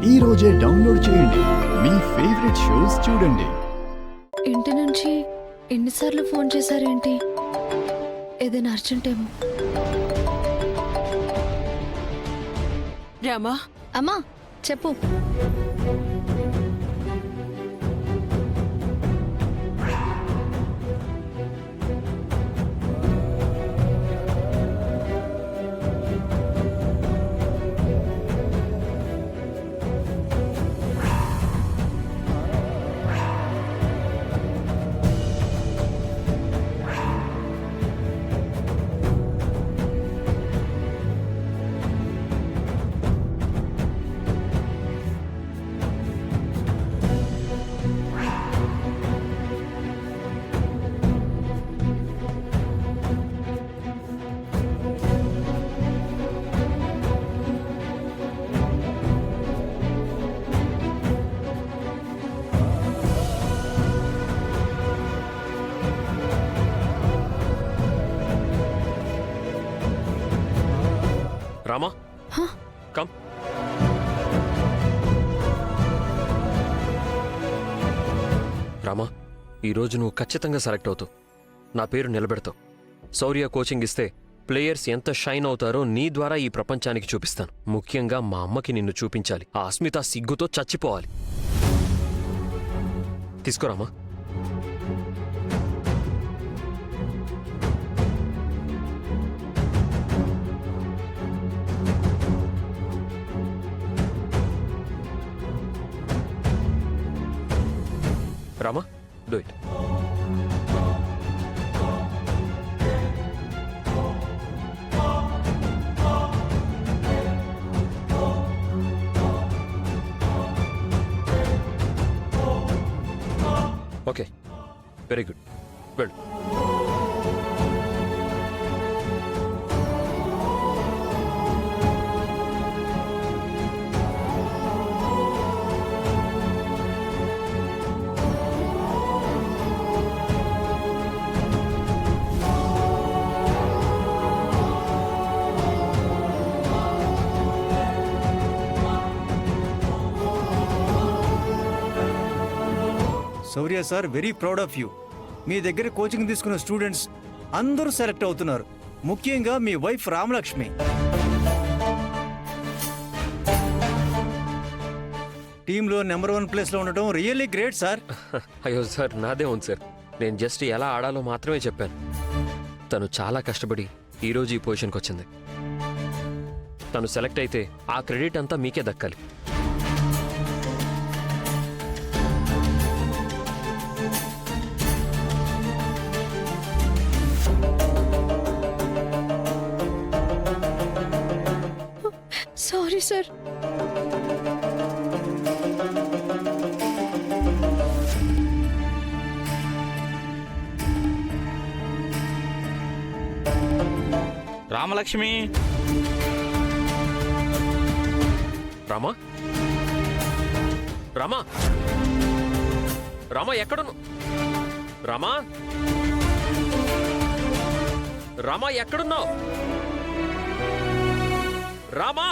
ఈ రోజే డౌన్లోడ్ చేయండి. మీ ఫేవరెట్ షోస్ చూడండి. ఇంటి నుంచి ఎన్నిసార్లు ఫోన్ చేశారేంటి? ఏదైనా అర్జెంట్ ఏమో. రామా, అమ్మా చెప్పు. రామా, కమ్. రామా, ఈరోజు నువ్వు ఖచ్చితంగా సెలెక్ట్ అవుతావు. నా పేరు నిలబెడతావు. శౌర్య కోచింగ్ ఇస్తే ప్లేయర్స్ ఎంత షైన్ అవుతారో నీ ద్వారా ఈ ప్రపంచానికి చూపిస్తాను. ముఖ్యంగా మా అమ్మకి నిన్ను చూపించాలి. ఆ అస్మిత సిగ్గుతో చచ్చిపోవాలి. తీసుకోరామా. Rama, do it. Okay, very good. Well. Shaurya sir, very proud of you. మీ దగ్గర కోచింగ్ తీసుకున్న స్టూడెంట్స్ అందరూ సెలెక్ట్ అవుతున్నారు. ముఖ్యంగా మీ వైఫ్ రామలక్ష్మి. టీంలో నెంబర్ 1 ప్లేస్లో ఉండటం రియల్లీ గ్రేట్ సార్. అయ్యో సార్, నాదే ఉంది సార్. నేను జస్ట్ ఎలా ఆడాలో మాత్రమే చెప్పాను. తను చాలా కష్టపడి ఈరోజు ఈ పొజిషన్కి వచ్చింది. తను సెలెక్ట్ అయితే ఆ క్రెడిట్ అంతా మీకే దక్కాలి. Sorry sir. రామలక్ష్మి. రామా, రామా, రామా ఎక్కడును? రామా, రామా ఎక్కడున్నావు? రామా.